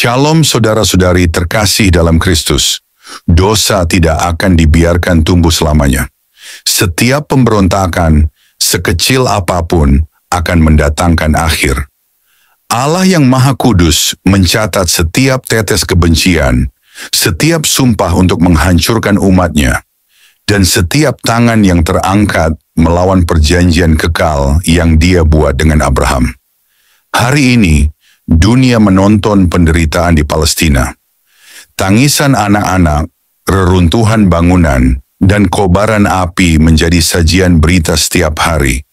Shalom saudara-saudari terkasih dalam Kristus. Dosa tidak akan dibiarkan tumbuh selamanya. Setiap pemberontakan, sekecil apapun, akan mendatangkan akhir. Allah yang Maha Kudus mencatat setiap tetes kebencian, setiap sumpah untuk menghancurkan umatnya, dan setiap tangan yang terangkat melawan perjanjian kekal yang Dia buat dengan Abraham. Hari ini, dunia menonton penderitaan di Palestina. Tangisan anak-anak, reruntuhan bangunan, dan kobaran api menjadi sajian berita setiap hari.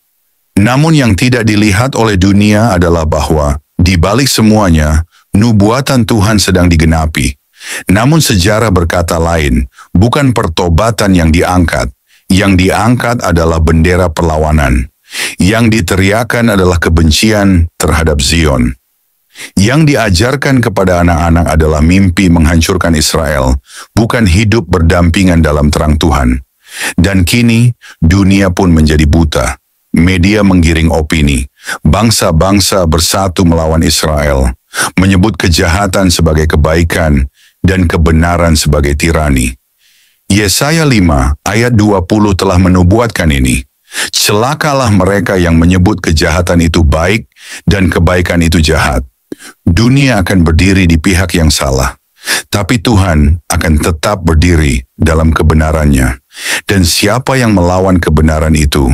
Namun yang tidak dilihat oleh dunia adalah bahwa di balik semuanya, nubuatan Tuhan sedang digenapi. Namun sejarah berkata lain, bukan pertobatan yang diangkat. Yang diangkat adalah bendera perlawanan. Yang diteriakan adalah kebencian terhadap Zion. Yang diajarkan kepada anak-anak adalah mimpi menghancurkan Israel, bukan hidup berdampingan dalam terang Tuhan. Dan kini, dunia pun menjadi buta. Media menggiring opini. Bangsa-bangsa bersatu melawan Israel, menyebut kejahatan sebagai kebaikan dan kebenaran sebagai tirani. Yesaya 5 ayat 20 telah menubuatkan ini. Celakalah mereka yang menyebut kejahatan itu baik dan kebaikan itu jahat. Dunia akan berdiri di pihak yang salah, tapi Tuhan akan tetap berdiri dalam kebenarannya. Dan siapa yang melawan kebenaran itu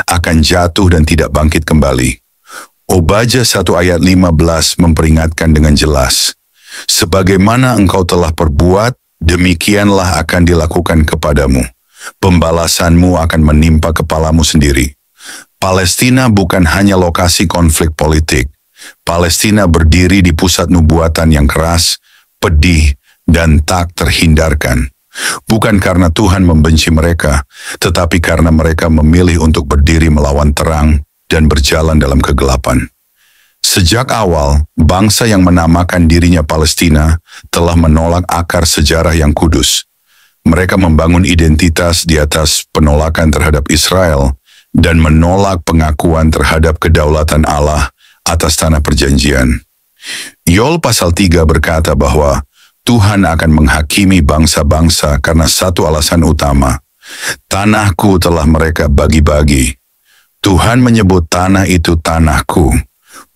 akan jatuh dan tidak bangkit kembali. Obaja 1 ayat 15 memperingatkan dengan jelas, sebagaimana engkau telah perbuat, demikianlah akan dilakukan kepadamu. Pembalasanmu akan menimpa kepalamu sendiri. Palestina bukan hanya lokasi konflik politik. Palestina berdiri di pusat nubuatan yang keras, pedih, dan tak terhindarkan. Bukan karena Tuhan membenci mereka, tetapi karena mereka memilih untuk berdiri melawan terang dan berjalan dalam kegelapan. Sejak awal, bangsa yang menamakan dirinya Palestina telah menolak akar sejarah yang kudus. Mereka membangun identitas di atas penolakan terhadap Israel dan menolak pengakuan terhadap kedaulatan Allah atas tanah perjanjian. Yoel pasal 3 berkata bahwa Tuhan akan menghakimi bangsa-bangsa karena satu alasan utama. Tanahku telah mereka bagi-bagi. Tuhan menyebut tanah itu tanahku.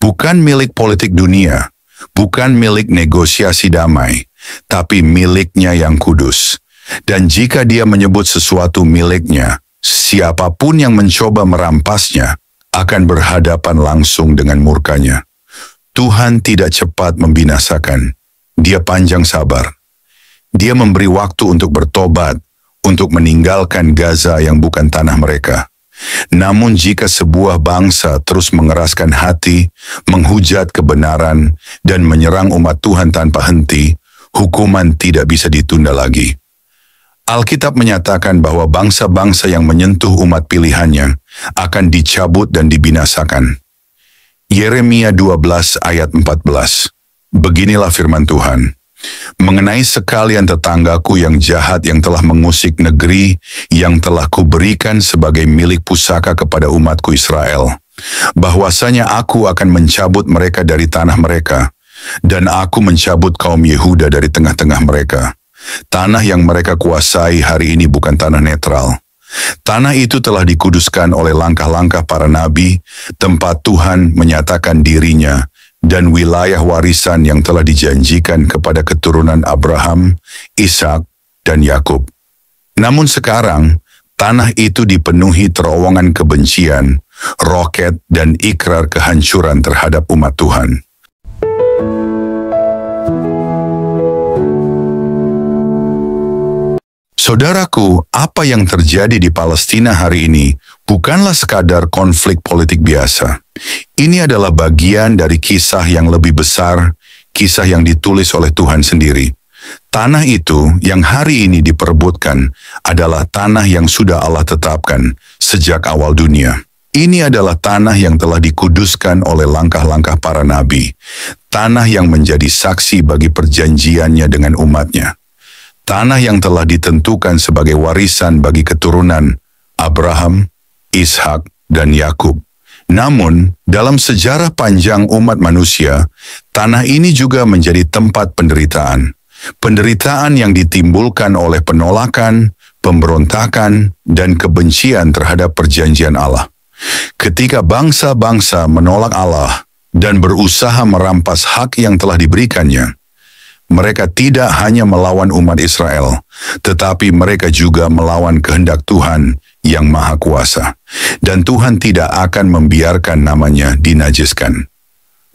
Bukan milik politik dunia, bukan milik negosiasi damai, tapi miliknya yang kudus. Dan jika Dia menyebut sesuatu miliknya, siapapun yang mencoba merampasnya akan berhadapan langsung dengan murkanya. Tuhan tidak cepat membinasakan. Dia panjang sabar. Dia memberi waktu untuk bertobat, untuk meninggalkan Gaza yang bukan tanah mereka. Namun jika sebuah bangsa terus mengeraskan hati, menghujat kebenaran, dan menyerang umat Tuhan tanpa henti, hukuman tidak bisa ditunda lagi. Alkitab menyatakan bahwa bangsa-bangsa yang menyentuh umat pilihannya akan dicabut dan dibinasakan. Yeremia 12 ayat 14. Beginilah firman Tuhan. Mengenai sekalian tetanggaku yang jahat yang telah mengusik negeri yang telah kuberikan sebagai milik pusaka kepada umatku Israel, bahwasanya aku akan mencabut mereka dari tanah mereka, dan aku mencabut kaum Yehuda dari tengah-tengah mereka. Tanah yang mereka kuasai hari ini bukan tanah netral. Tanah itu telah dikuduskan oleh langkah-langkah para nabi, tempat Tuhan menyatakan dirinya, dan wilayah warisan yang telah dijanjikan kepada keturunan Abraham, Ishak, dan Yakub. Namun sekarang, tanah itu dipenuhi terowongan kebencian, roket, dan ikrar kehancuran terhadap umat Tuhan. Saudaraku, apa yang terjadi di Palestina hari ini bukanlah sekadar konflik politik biasa. Ini adalah bagian dari kisah yang lebih besar, kisah yang ditulis oleh Tuhan sendiri. Tanah itu yang hari ini diperebutkan adalah tanah yang sudah Allah tetapkan sejak awal dunia. Ini adalah tanah yang telah dikuduskan oleh langkah-langkah para nabi. Tanah yang menjadi saksi bagi perjanjiannya dengan umatnya. Tanah yang telah ditentukan sebagai warisan bagi keturunan Abraham, Ishak, dan Yakub. Namun, dalam sejarah panjang umat manusia, tanah ini juga menjadi tempat penderitaan. Penderitaan yang ditimbulkan oleh penolakan, pemberontakan, dan kebencian terhadap perjanjian Allah. Ketika bangsa-bangsa menolak Allah dan berusaha merampas hak yang telah diberikannya, mereka tidak hanya melawan umat Israel, tetapi mereka juga melawan kehendak Tuhan yang Maha Kuasa. Dan Tuhan tidak akan membiarkan namanya dinajiskan.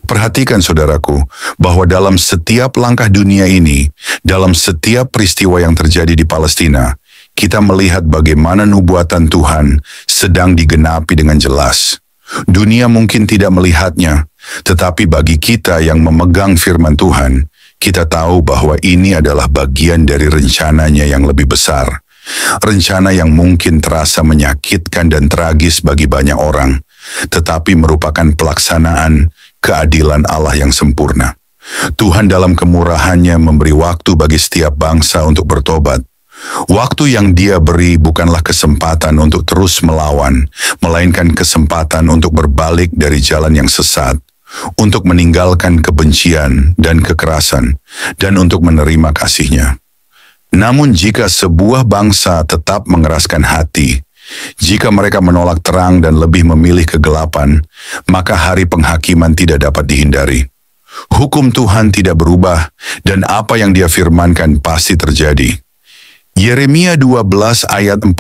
Perhatikan saudaraku, bahwa dalam setiap langkah dunia ini, dalam setiap peristiwa yang terjadi di Palestina, kita melihat bagaimana nubuatan Tuhan sedang digenapi dengan jelas. Dunia mungkin tidak melihatnya, tetapi bagi kita yang memegang firman Tuhan, kita tahu bahwa ini adalah bagian dari rencananya yang lebih besar. Rencana yang mungkin terasa menyakitkan dan tragis bagi banyak orang, tetapi merupakan pelaksanaan keadilan Allah yang sempurna. Tuhan dalam kemurahannya memberi waktu bagi setiap bangsa untuk bertobat. Waktu yang Dia beri bukanlah kesempatan untuk terus melawan, melainkan kesempatan untuk berbalik dari jalan yang sesat, untuk meninggalkan kebencian dan kekerasan, dan untuk menerima kasih-Nya. Namun jika sebuah bangsa tetap mengeraskan hati, jika mereka menolak terang dan lebih memilih kegelapan, maka hari penghakiman tidak dapat dihindari. Hukum Tuhan tidak berubah, dan apa yang Dia firmankan pasti terjadi. Yeremia 12 ayat 14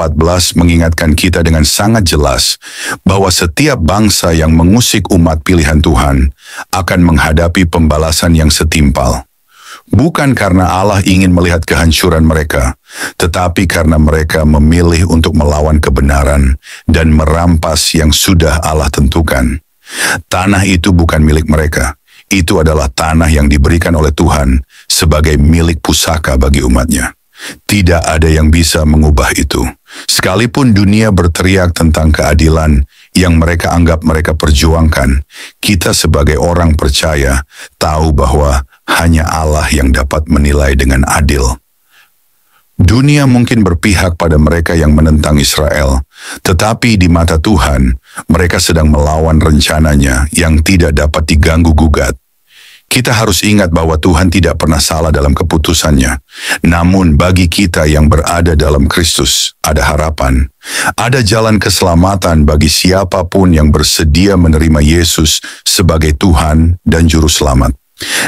mengingatkan kita dengan sangat jelas bahwa setiap bangsa yang mengusik umat pilihan Tuhan akan menghadapi pembalasan yang setimpal. Bukan karena Allah ingin melihat kehancuran mereka, tetapi karena mereka memilih untuk melawan kebenaran dan merampas yang sudah Allah tentukan. Tanah itu bukan milik mereka. Itu adalah tanah yang diberikan oleh Tuhan sebagai milik pusaka bagi umatnya. Tidak ada yang bisa mengubah itu. Sekalipun dunia berteriak tentang keadilan yang mereka anggap mereka perjuangkan, kita sebagai orang percaya tahu bahwa hanya Allah yang dapat menilai dengan adil. Dunia mungkin berpihak pada mereka yang menentang Israel, tetapi di mata Tuhan, mereka sedang melawan rencananya yang tidak dapat diganggu-gugat. Kita harus ingat bahwa Tuhan tidak pernah salah dalam keputusannya. Namun bagi kita yang berada dalam Kristus, ada harapan. Ada jalan keselamatan bagi siapapun yang bersedia menerima Yesus sebagai Tuhan dan Juru Selamat.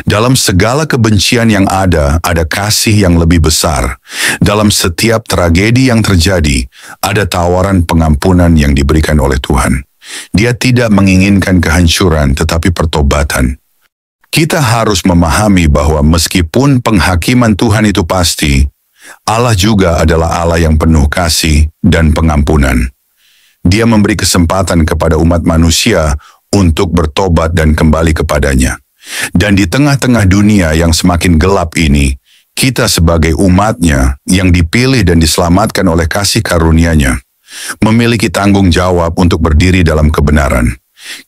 Dalam segala kebencian yang ada kasih yang lebih besar. Dalam setiap tragedi yang terjadi, ada tawaran pengampunan yang diberikan oleh Tuhan. Dia tidak menginginkan kehancuran, tetapi pertobatan. Kita harus memahami bahwa meskipun penghakiman Tuhan itu pasti, Allah juga adalah Allah yang penuh kasih dan pengampunan. Dia memberi kesempatan kepada umat manusia untuk bertobat dan kembali kepadanya. Dan di tengah-tengah dunia yang semakin gelap ini, kita sebagai umatnya yang dipilih dan diselamatkan oleh kasih karunia-Nya, memiliki tanggung jawab untuk berdiri dalam kebenaran.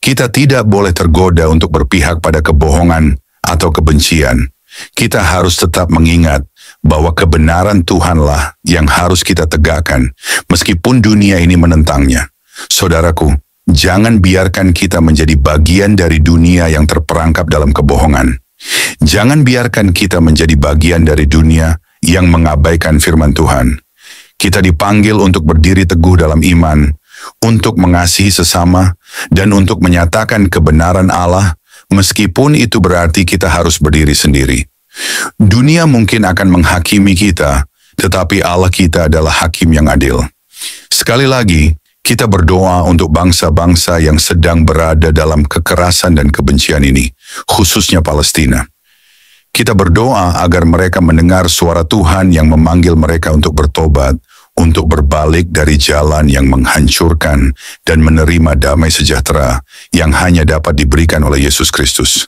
Kita tidak boleh tergoda untuk berpihak pada kebohongan atau kebencian. Kita harus tetap mengingat bahwa kebenaran Tuhanlah yang harus kita tegakkan, meskipun dunia ini menentangnya. Saudaraku, jangan biarkan kita menjadi bagian dari dunia yang terperangkap dalam kebohongan. Jangan biarkan kita menjadi bagian dari dunia yang mengabaikan firman Tuhan. Kita dipanggil untuk berdiri teguh dalam iman, untuk mengasihi sesama, dan untuk menyatakan kebenaran Allah, meskipun itu berarti kita harus berdiri sendiri. Dunia mungkin akan menghakimi kita, tetapi Allah kita adalah hakim yang adil. Sekali lagi, kita berdoa untuk bangsa-bangsa yang sedang berada dalam kekerasan dan kebencian ini, khususnya Palestina. Kita berdoa agar mereka mendengar suara Tuhan yang memanggil mereka untuk bertobat, untuk berbalik dari jalan yang menghancurkan dan menerima damai sejahtera yang hanya dapat diberikan oleh Yesus Kristus.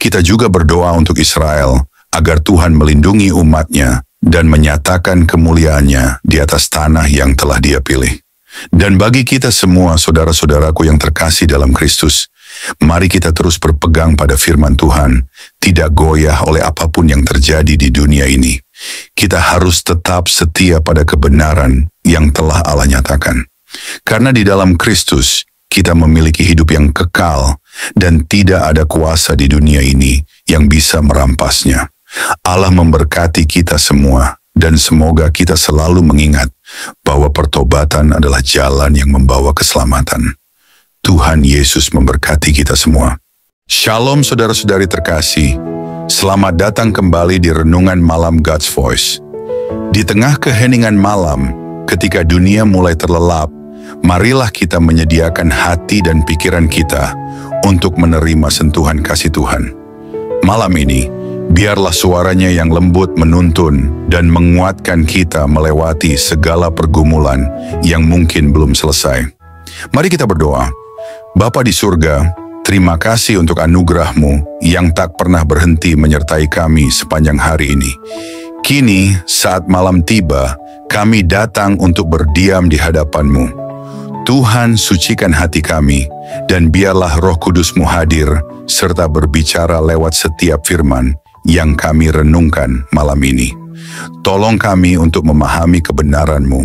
Kita juga berdoa untuk Israel agar Tuhan melindungi umatnya dan menyatakan kemuliaannya di atas tanah yang telah Dia pilih. Dan bagi kita semua saudara-saudaraku yang terkasih dalam Kristus, mari kita terus berpegang pada firman Tuhan, tidak goyah oleh apapun yang terjadi di dunia ini. Kita harus tetap setia pada kebenaran yang telah Allah nyatakan. Karena di dalam Kristus, kita memiliki hidup yang kekal dan tidak ada kuasa di dunia ini yang bisa merampasnya. Allah memberkati kita semua dan semoga kita selalu mengingat bahwa pertobatan adalah jalan yang membawa keselamatan. Tuhan Yesus memberkati kita semua. Shalom saudara-saudari terkasih, selamat datang kembali di Renungan Malam God's Voice. Di tengah keheningan malam, ketika dunia mulai terlelap, marilah kita menyediakan hati dan pikiran kita untuk menerima sentuhan kasih Tuhan. Malam ini, biarlah suaranya yang lembut menuntun dan menguatkan kita melewati segala pergumulan yang mungkin belum selesai. Mari kita berdoa. Bapa di surga, terima kasih untuk anugerah-Mu yang tak pernah berhenti menyertai kami sepanjang hari ini. Kini, saat malam tiba, kami datang untuk berdiam di hadapan-Mu. Tuhan, sucikan hati kami, dan biarlah Roh Kudus-Mu hadir, serta berbicara lewat setiap firman yang kami renungkan malam ini. Tolong kami untuk memahami kebenaran-Mu,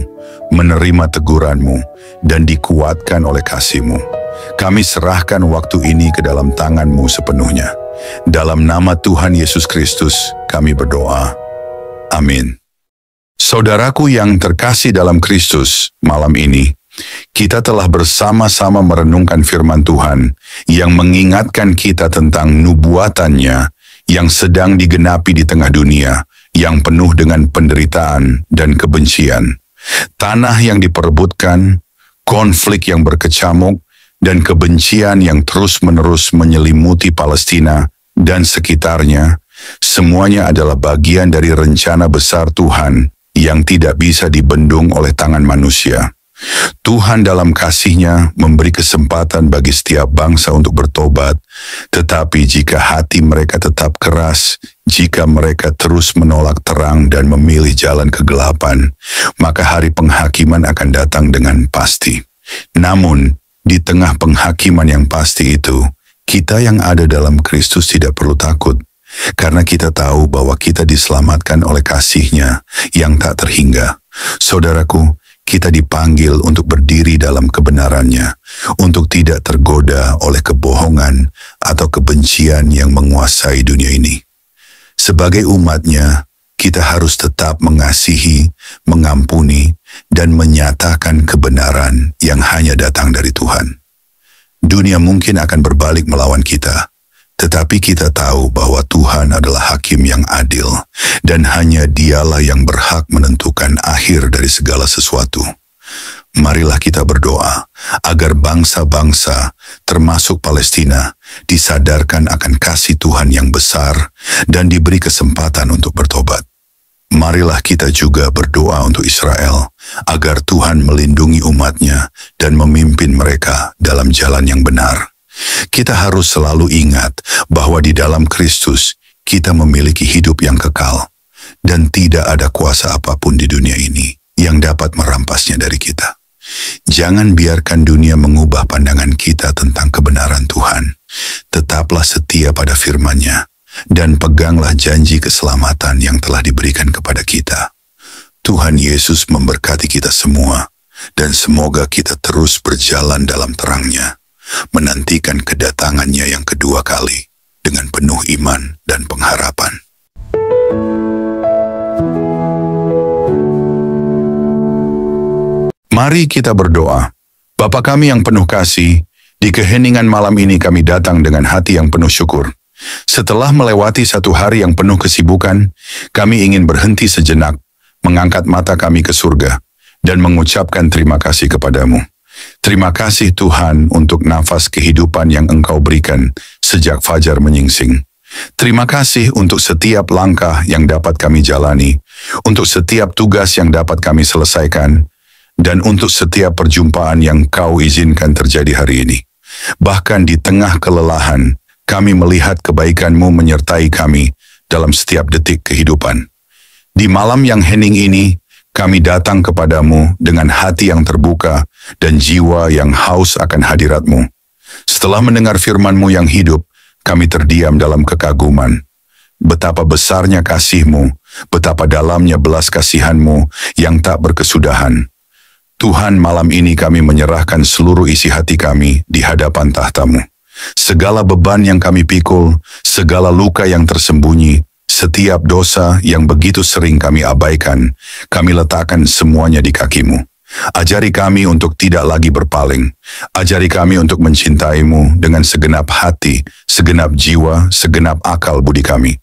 menerima teguran-Mu, dan dikuatkan oleh kasih-Mu. Kami serahkan waktu ini ke dalam tangan-Mu sepenuhnya. Dalam nama Tuhan Yesus Kristus, kami berdoa. Amin. Saudaraku yang terkasih dalam Kristus, malam ini, kita telah bersama-sama merenungkan firman Tuhan yang mengingatkan kita tentang nubuatannya yang sedang digenapi di tengah dunia, yang penuh dengan penderitaan dan kebencian. Tanah yang diperebutkan, konflik yang berkecamuk, dan kebencian yang terus-menerus menyelimuti Palestina dan sekitarnya, semuanya adalah bagian dari rencana besar Tuhan yang tidak bisa dibendung oleh tangan manusia. Tuhan dalam kasih-Nya memberi kesempatan bagi setiap bangsa untuk bertobat, tetapi jika hati mereka tetap keras, jika mereka terus menolak terang dan memilih jalan kegelapan, maka hari penghakiman akan datang dengan pasti. Namun, di tengah penghakiman yang pasti itu, kita yang ada dalam Kristus tidak perlu takut, karena kita tahu bahwa kita diselamatkan oleh kasih-Nya yang tak terhingga. Saudaraku, kita dipanggil untuk berdiri dalam kebenaran-Nya, untuk tidak tergoda oleh kebohongan atau kebencian yang menguasai dunia ini. Sebagai umat-Nya, kita harus tetap mengasihi, mengampuni, dan menyatakan kebenaran yang hanya datang dari Tuhan. Dunia mungkin akan berbalik melawan kita, tetapi kita tahu bahwa Tuhan adalah hakim yang adil, dan hanya Dialah yang berhak menentukan akhir dari segala sesuatu. Marilah kita berdoa agar bangsa-bangsa, termasuk Palestina, disadarkan akan kasih Tuhan yang besar dan diberi kesempatan untuk bertobat. Marilah kita juga berdoa untuk Israel, agar Tuhan melindungi umat-Nya dan memimpin mereka dalam jalan yang benar. Kita harus selalu ingat bahwa di dalam Kristus kita memiliki hidup yang kekal, dan tidak ada kuasa apapun di dunia ini yang dapat merampasnya dari kita. Jangan biarkan dunia mengubah pandangan kita tentang kebenaran Tuhan. Tetaplah setia pada firman-Nya, dan peganglah janji keselamatan yang telah diberikan kepada kita. Tuhan Yesus memberkati kita semua, dan semoga kita terus berjalan dalam terang-Nya, menantikan kedatangan-Nya yang kedua kali dengan penuh iman dan pengharapan. Mari kita berdoa. Bapa kami yang penuh kasih, di keheningan malam ini kami datang dengan hati yang penuh syukur. Setelah melewati satu hari yang penuh kesibukan, kami ingin berhenti sejenak, mengangkat mata kami ke surga, dan mengucapkan terima kasih kepadamu. Terima kasih Tuhan untuk nafas kehidupan yang Engkau berikan sejak fajar menyingsing. Terima kasih untuk setiap langkah yang dapat kami jalani, untuk setiap tugas yang dapat kami selesaikan, dan untuk setiap perjumpaan yang Kau izinkan terjadi hari ini. Bahkan di tengah kelelahan, kami melihat kebaikan-Mu menyertai kami dalam setiap detik kehidupan. Di malam yang hening ini, kami datang kepadamu dengan hati yang terbuka dan jiwa yang haus akan hadirat-Mu. Setelah mendengar firman-Mu yang hidup, kami terdiam dalam kekaguman. Betapa besarnya kasih-Mu, betapa dalamnya belas kasihan-Mu yang tak berkesudahan. Tuhan, malam ini kami menyerahkan seluruh isi hati kami di hadapan tahta-Mu. Segala beban yang kami pikul, segala luka yang tersembunyi, setiap dosa yang begitu sering kami abaikan, kami letakkan semuanya di kaki-Mu. Ajari kami untuk tidak lagi berpaling. Ajari kami untuk mencintai-Mu dengan segenap hati, segenap jiwa, segenap akal budi kami.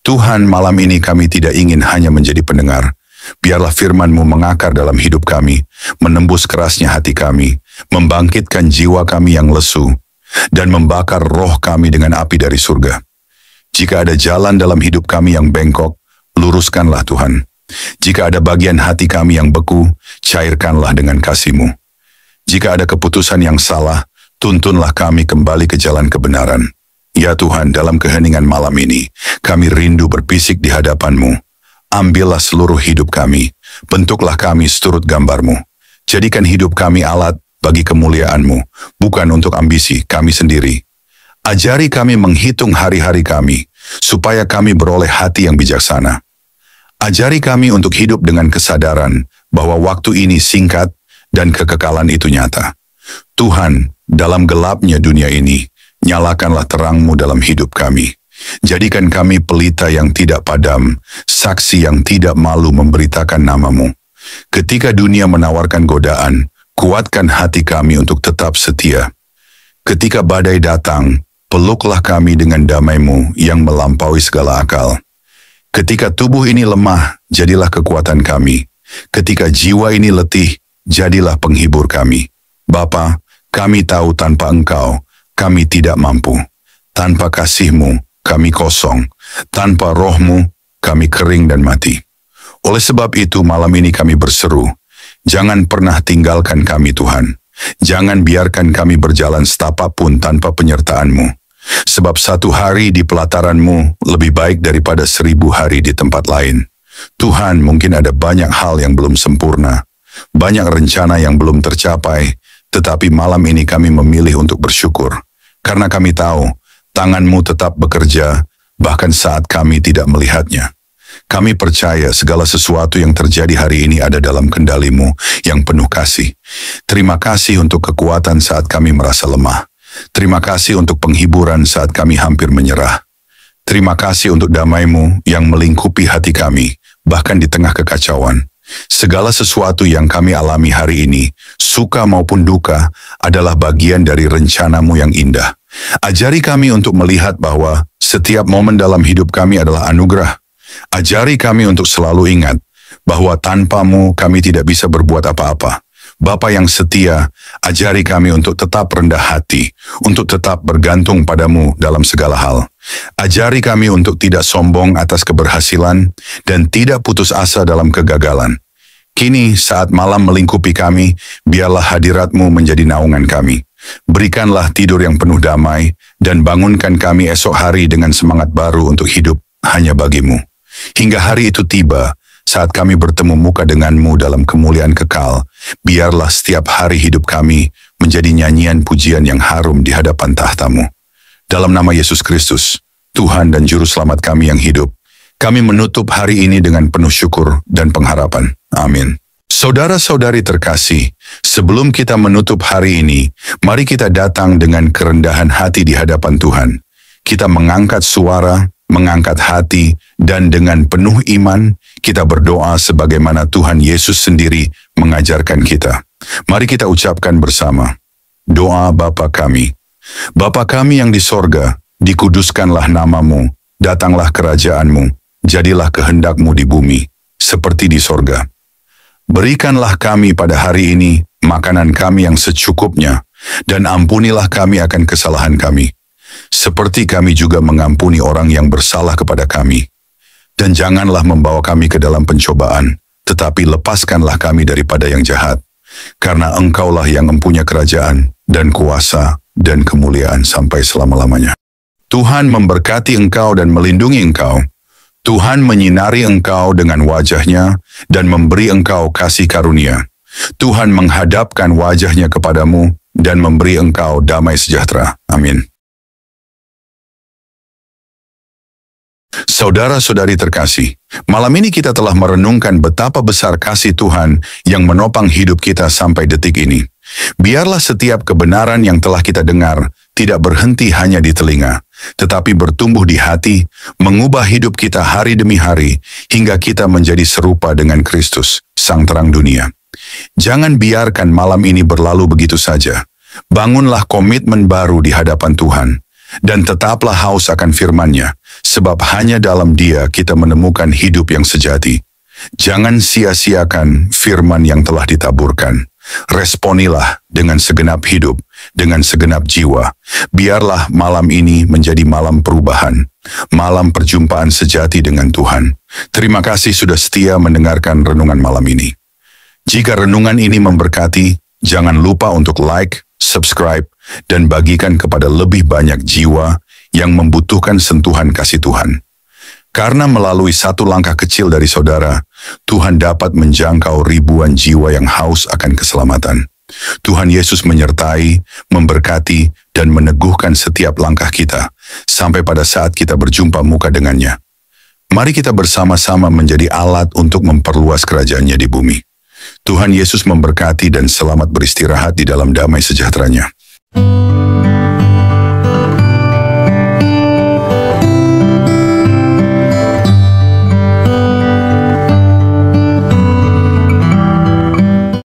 Tuhan, malam ini kami tidak ingin hanya menjadi pendengar. Biarlah firman-Mu mengakar dalam hidup kami, menembus kerasnya hati kami, membangkitkan jiwa kami yang lesu, dan membakar roh kami dengan api dari surga. Jika ada jalan dalam hidup kami yang bengkok, luruskanlah Tuhan. Jika ada bagian hati kami yang beku, cairkanlah dengan kasih-Mu. Jika ada keputusan yang salah, tuntunlah kami kembali ke jalan kebenaran. Ya Tuhan, dalam keheningan malam ini, kami rindu berpisik di hadapan-Mu. Ambillah seluruh hidup kami, bentuklah kami seturut gambar-Mu. Jadikan hidup kami alat bagi kemuliaan-Mu, bukan untuk ambisi kami sendiri. Ajari kami menghitung hari-hari kami, supaya kami beroleh hati yang bijaksana. Ajari kami untuk hidup dengan kesadaran bahwa waktu ini singkat dan kekekalan itu nyata. Tuhan, dalam gelapnya dunia ini, nyalakanlah terang-Mu dalam hidup kami. Jadikan kami pelita yang tidak padam, saksi yang tidak malu memberitakan nama-Mu. Ketika dunia menawarkan godaan, kuatkan hati kami untuk tetap setia. Ketika badai datang, peluklah kami dengan damai-Mu yang melampaui segala akal. Ketika tubuh ini lemah, jadilah kekuatan kami. Ketika jiwa ini letih, jadilah penghibur kami. Bapa, kami tahu tanpa Engkau, kami tidak mampu. Tanpa kasih-Mu, kami kosong. Tanpa roh-Mu, kami kering dan mati. Oleh sebab itu malam ini kami berseru, jangan pernah tinggalkan kami Tuhan. Jangan biarkan kami berjalan setapak pun tanpa penyertaan-Mu. Sebab 1 hari di pelataran-Mu lebih baik daripada 1000 hari di tempat lain. Tuhan, mungkin ada banyak hal yang belum sempurna, banyak rencana yang belum tercapai, tetapi malam ini kami memilih untuk bersyukur. Karena kami tahu, tangan-Mu tetap bekerja, bahkan saat kami tidak melihatnya. Kami percaya segala sesuatu yang terjadi hari ini ada dalam kendali-Mu yang penuh kasih. Terima kasih untuk kekuatan saat kami merasa lemah. Terima kasih untuk penghiburan saat kami hampir menyerah. Terima kasih untuk damai-Mu yang melingkupi hati kami, bahkan di tengah kekacauan. Segala sesuatu yang kami alami hari ini, suka maupun duka, adalah bagian dari rencana-Mu yang indah. Ajari kami untuk melihat bahwa setiap momen dalam hidup kami adalah anugerah. Ajari kami untuk selalu ingat bahwa tanpa-Mu kami tidak bisa berbuat apa-apa. Bapa yang setia, ajari kami untuk tetap rendah hati, untuk tetap bergantung pada-Mu dalam segala hal. Ajari kami untuk tidak sombong atas keberhasilan dan tidak putus asa dalam kegagalan. Kini saat malam melingkupi kami, biarlah hadirat-Mu menjadi naungan kami. Berikanlah tidur yang penuh damai dan bangunkan kami esok hari dengan semangat baru untuk hidup hanya bagi-Mu. Hingga hari itu tiba, saat kami bertemu muka dengan-Mu dalam kemuliaan kekal, biarlah setiap hari hidup kami menjadi nyanyian pujian yang harum di hadapan tahta-Mu. Dalam nama Yesus Kristus, Tuhan dan Juru Selamat kami yang hidup, kami menutup hari ini dengan penuh syukur dan pengharapan. Amin. Saudara-saudari terkasih, sebelum kita menutup hari ini, mari kita datang dengan kerendahan hati di hadapan Tuhan. Kita mengangkat suara, mengangkat hati, dan dengan penuh iman, kita berdoa sebagaimana Tuhan Yesus sendiri mengajarkan kita. Mari kita ucapkan bersama. Doa Bapa kami. Bapa kami yang di sorga, dikuduskanlah nama-Mu, datanglah kerajaan-Mu, jadilah kehendak-Mu di bumi, seperti di sorga. Berikanlah kami pada hari ini makanan kami yang secukupnya, dan ampunilah kami akan kesalahan kami, seperti kami juga mengampuni orang yang bersalah kepada kami. Dan janganlah membawa kami ke dalam pencobaan, tetapi lepaskanlah kami daripada yang jahat. Karena Engkaulah yang mempunyai kerajaan, dan kuasa, dan kemuliaan sampai selama-lamanya. Tuhan memberkati engkau dan melindungi engkau. Tuhan menyinari engkau dengan wajah-Nya dan memberi engkau kasih karunia. Tuhan menghadapkan wajah-Nya kepadamu dan memberi engkau damai sejahtera. Amin. Saudara-saudari terkasih, malam ini kita telah merenungkan betapa besar kasih Tuhan yang menopang hidup kita sampai detik ini. Biarlah setiap kebenaran yang telah kita dengar tidak berhenti hanya di telinga, tetapi bertumbuh di hati, mengubah hidup kita hari demi hari, hingga kita menjadi serupa dengan Kristus, Sang Terang Dunia. Jangan biarkan malam ini berlalu begitu saja. Bangunlah komitmen baru di hadapan Tuhan, dan tetaplah haus akan firman-Nya, sebab hanya dalam Dia kita menemukan hidup yang sejati. Jangan sia-siakan firman yang telah ditaburkan. Responilah dengan segenap hidup, dengan segenap jiwa. Biarlah malam ini menjadi malam perubahan, malam perjumpaan sejati dengan Tuhan. Terima kasih sudah setia mendengarkan renungan malam ini. Jika renungan ini memberkati, jangan lupa untuk like, subscribe, dan bagikan kepada lebih banyak jiwa yang membutuhkan sentuhan kasih Tuhan. Karena melalui satu langkah kecil dari saudara, Tuhan dapat menjangkau ribuan jiwa yang haus akan keselamatan. Tuhan Yesus menyertai, memberkati, dan meneguhkan setiap langkah kita, sampai pada saat kita berjumpa muka dengannya. Mari kita bersama-sama menjadi alat untuk memperluas kerajaan-Nya di bumi. Tuhan Yesus memberkati dan selamat beristirahat di dalam damai sejahtera-Nya.